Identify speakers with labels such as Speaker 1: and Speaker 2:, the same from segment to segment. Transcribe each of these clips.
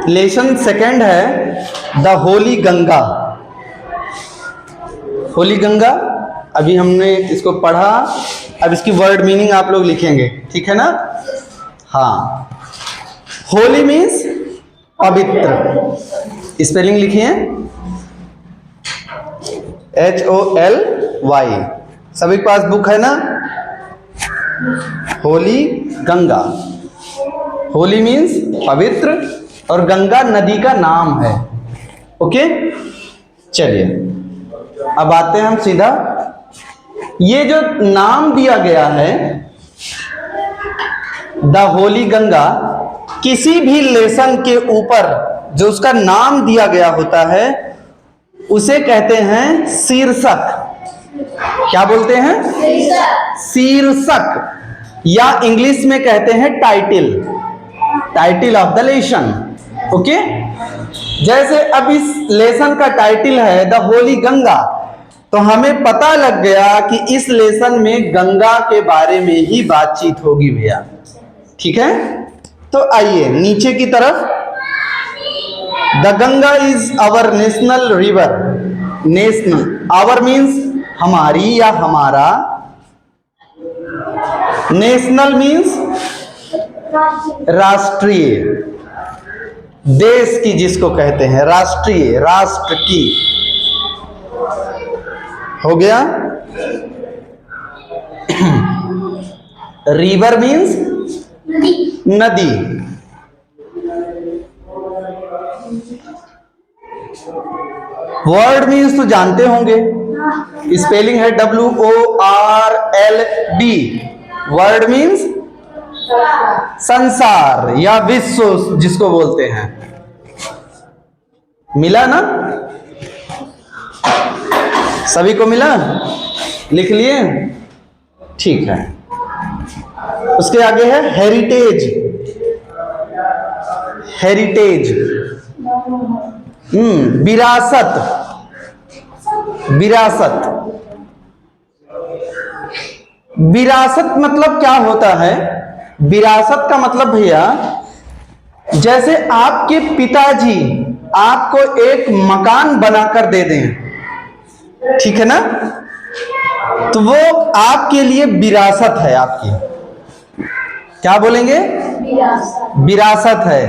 Speaker 1: Lesson second है the Holi Ganga. Holi Ganga अभी हमने इसको पढ़ा, अब इसकी वर्ड मीनिंग आप लोग लिखेंगे, ठीक है ना? हाँ, होली मीन्स पवित्र, स्पेलिंग लिखिए HOLY। सभी के पास बुक है ना? होली गंगा, होली मीन्स पवित्र और गंगा नदी का नाम है। ओके, चलिए अब आते हैं हम सीधा, ये जो नाम दिया गया है द होली गंगा, किसी भी लेसन के ऊपर जो उसका नाम दिया गया होता है उसे कहते हैं शीर्षक। क्या बोलते हैं? शीर्षक, या इंग्लिश में कहते हैं title, title of the lesson. Okay, जैसे अब इस लेसन का टाइटिल है द होली गंगा, तो हमें पता लग गया कि इस लेसन में गंगा के बारे में ही बातचीत होगी भैया, ठीक है? तो आइए नीचे की तरफ, the Ganga is our national river. National, our means हमारी या हमारा, नेशनल मीन्स राष्ट्रीय, देश की जिसको कहते हैं राष्ट्रीय, राष्ट्र की, हो गया। रिवर मीन्स नदी, वर्ल्ड मीन्स तो जानते होंगे, स्पेलिंग है WORLD। वर्ल्ड मीन्स संसार या विश्व जिसको बोलते हैं। मिला ना? सभी को मिला? लिख लिए? ठीक है। उसके आगे है हेरिटेज। हेरिटेज विरासत, विरासत। विरासत मतलब क्या होता है? विरासत का मतलब भैया, जैसे आपके पिताजी आपको एक मकान बनाकर दे दें, ठीक है ना, तो वो आपके लिए विरासत है। आपकी क्या बोलेंगे? विरासत है।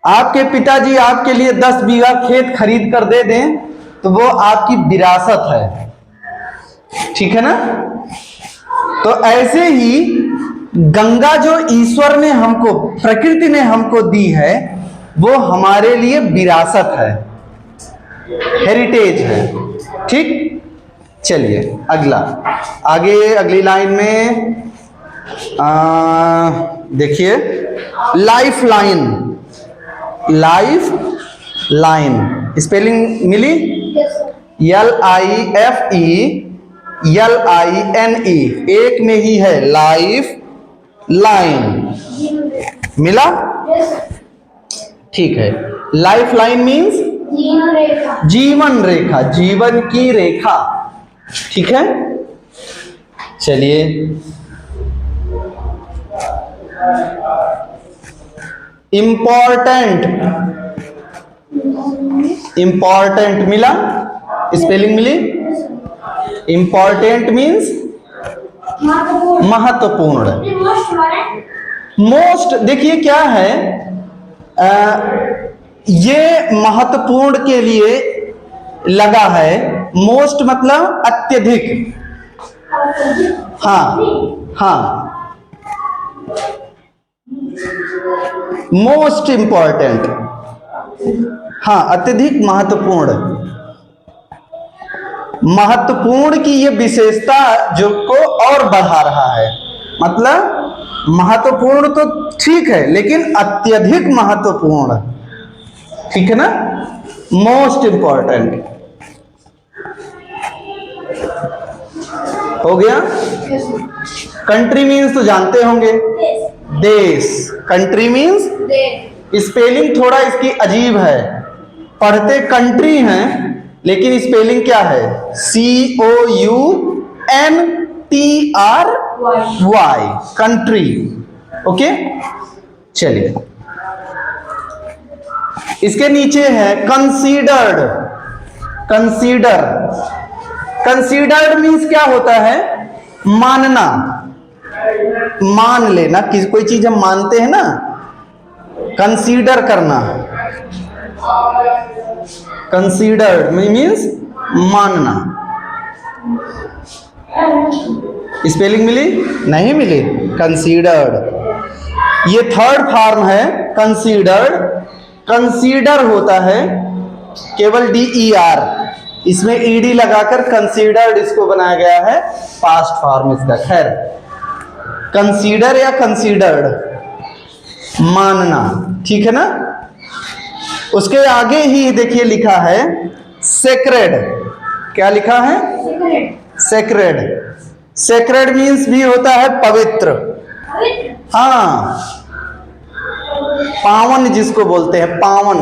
Speaker 1: आपके पिताजी आपके लिए 10 बीघा खेत खरीद कर दे दें तो वो आपकी विरासत है, ठीक है ना? तो ऐसे ही गंगा जो ईश्वर ने हमको, प्रकृति ने हमको दी है, वो हमारे लिए विरासत है, हेरिटेज है, ठीक? चलिए अगला, आगे अगली लाइन में देखिए, life line. Life line spelling मिली? LIFELINE, एक में ही है, लाइफ लाइन। मिला? ठीक है। लाइफ लाइन मीन्स जीवन रेखा, जीवन की रेखा, ठीक है? चलिए इंपॉर्टेंट, इंपॉर्टेंट मिला? स्पेलिंग मिली? इंपॉर्टेंट मीन्स महत्वपूर्ण। मोस्ट, देखिए क्या है, ये महत्वपूर्ण के लिए लगा है। मोस्ट मतलब अत्यधिक। हाँ हाँ, मोस्ट इंपॉर्टेंट, हाँ, अत्यधिक महत्वपूर्ण। महत्वपूर्ण की ये विशेषता जो को और बढ़ा रहा है, मतलब महत्वपूर्ण तो ठीक है लेकिन अत्यधिक महत्वपूर्ण, ठीक है ना? मोस्ट इंपॉर्टेंट हो गया। कंट्री मीन्स तो जानते होंगे, देश। कंट्री मीन्स, स्पेलिंग थोड़ा इसकी अजीब है, पढ़ते कंट्री हैं लेकिन स्पेलिंग क्या है? COUNTRY, country. ओके, चलिए इसके नीचे है कंसीडर्ड। कंसीडर, कंसीडर्ड मीन्स क्या होता है? मानना, मान लेना। किसी कोई चीज हम मानते हैं ना, कंसीडर करना। कंसीडर्ड मीन्स मानना। स्पेलिंग मिली? नहीं मिली। कंसीडर्ड ये थर्ड फॉर्म है कंसीडर्ड। कंसीडर होता है केवल DER, इसमें ED लगाकर कंसीडर्ड इसको बनाया गया है, पास्ट फॉर्म इसका। खैर, कंसीडर या कंसीडर्ड, मानना, ठीक है ना। उसके आगे ही देखिए लिखा है सेक्रेड। क्या लिखा है? सेक्रेड। सेक्रेड मीन्स भी होता है पवित्र। हाँ, पावन जिसको बोलते हैं, पावन।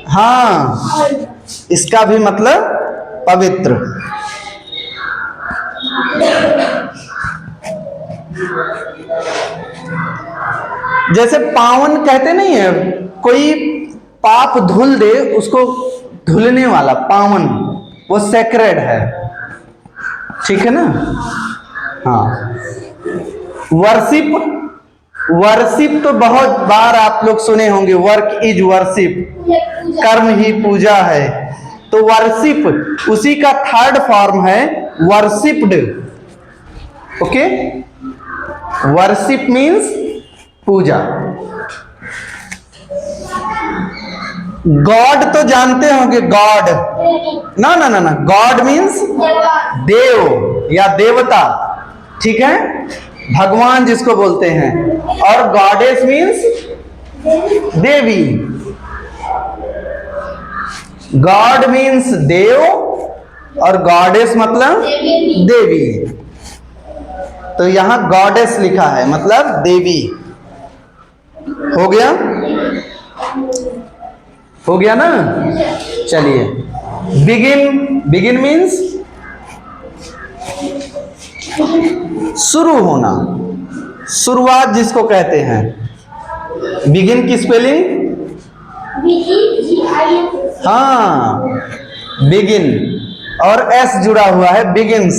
Speaker 1: हाँ, इसका भी मतलब पवित्र। जैसे पावन कहते नहीं है, कोई पाप धुल दे उसको धुलने वाला, पावन, वो सेक्रेड है, ठीक है ना। हाँ, वर्शिप, वर्शिप तो बहुत बार आप लोग सुने होंगे, वर्क इज वर्शिप, कर्म ही पूजा है। तो वर्शिप उसी का थर्ड फॉर्म है वर्शिप्ड। ओके, वर्शिप मीन्स पूजा। गॉड तो जानते होंगे, गॉड, ना ना ना ना, गॉड मीन्स देव या देवता, ठीक है, भगवान जिसको बोलते हैं। और गॉडेस मीन्स देवी। गॉड मीन्स देव और गॉडेस मतलब देवी। तो यहां गॉडेस लिखा है, मतलब देवी। हो गया? हो गया ना। चलिए, बिगिन। बिगिन मीन्स शुरू होना, शुरुआत जिसको कहते हैं। बिगिन की स्पेलिंग? हाँ, बिगिन, और S जुड़ा हुआ है, बिगिंस।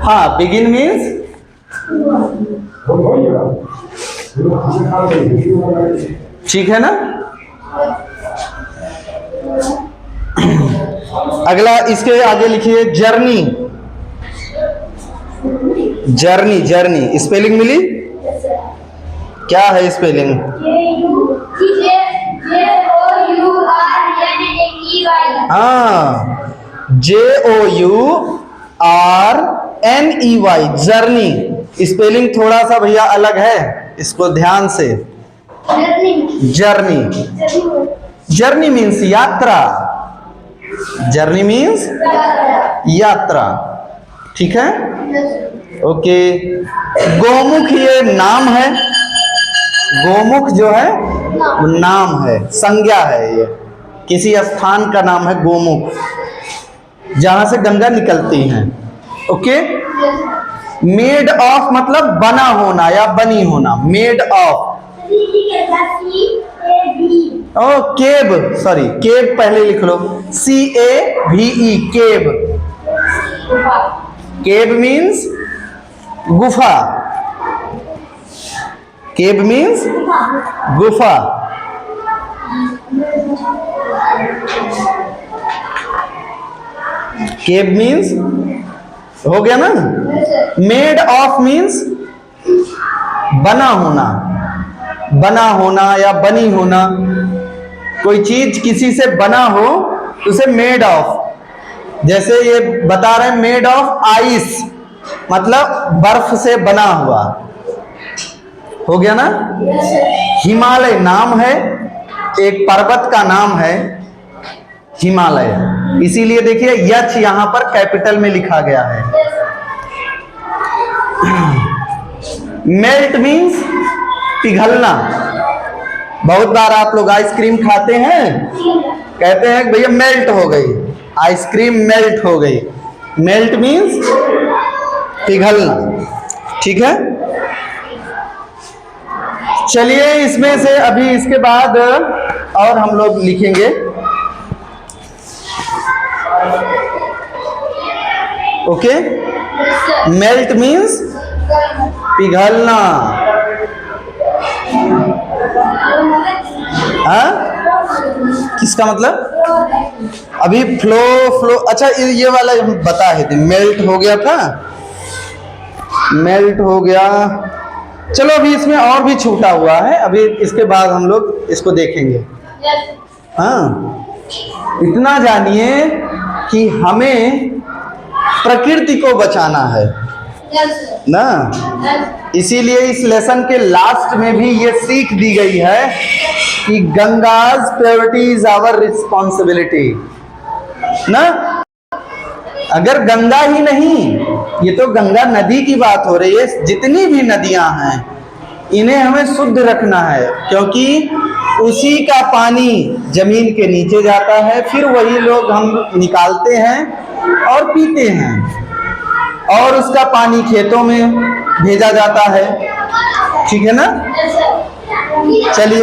Speaker 1: हाँ, बिगिन मीन्स ठीक है ना। अगला इसके आगे लिखिए जर्नी। जर्नी, जर्नी स्पेलिंग मिली? क्या है स्पेलिंग? हाँ, JOURNEY, जर्नी। स्पेलिंग थोड़ा सा भैया अलग है, इसको ध्यान से। जर्नी, जर्नी मीन्स यात्रा। जर्नी मीन्स यात्रा, ठीक है। ओके, गोमुख ये नाम है। गोमुख जो है वो नाम है, संज्ञा है, ये किसी स्थान का नाम है गोमुख, जहां से गंगा निकलती हैं। ओके, मेड ऑफ मतलब बना होना या बनी होना, made of. Oh cave, sorry, cave पहले लिख लो, CAVE, केब। केब मीन्स गुफा। केब मीन्स गुफा। केब मीन्स, हो गया ना। मेड ऑफ मीन्स बना होना, बना होना या बनी होना। कोई चीज किसी से बना हो तो उसे मेड ऑफ। जैसे ये बता रहे हैं मेड ऑफ आइस, मतलब बर्फ से बना हुआ। हो गया ना। हिमालय नाम है, एक पर्वत का नाम है हिमालय, इसीलिए देखिए यच यहां पर कैपिटल में लिखा गया है। मेल्ट मीन्स पिघलना। बहुत बार आप लोग आइसक्रीम खाते हैं, कहते हैं भैया मेल्ट हो गई, आइसक्रीम मेल्ट हो गई। मेल्ट मीन्स पिघलना, ठीक है। चलिए इसमें से अभी इसके बाद और हम लोग लिखेंगे। ओके, मेल्ट मीन्स पिघलना। हाँ, किसका मतलब? अभी फ्लो अच्छा ये वाला हम बता है थे, मेल्ट हो गया था, मेल्ट हो गया। चलो अभी इसमें और भी छूटा हुआ है, अभी इसके बाद हम लोग इसको देखेंगे। हाँ, इतना जानिए कि हमें प्रकृति को बचाना है ना, इसीलिए इस लेसन के लास्ट में भी ये सीख दी गई है कि गंगाज प्योरिटी इज आवर रिस्पॉन्सिबिलिटी ना। अगर गंगा ही नहीं, ये तो गंगा नदी की बात हो रही है, जितनी भी नदियां हैं इन्हें हमें शुद्ध रखना है, क्योंकि उसी का पानी जमीन के नीचे जाता है, फिर वही लोग हम निकालते हैं और पीते हैं, और उसका पानी खेतों में भेजा जाता है। ठीक है ना? चलिए।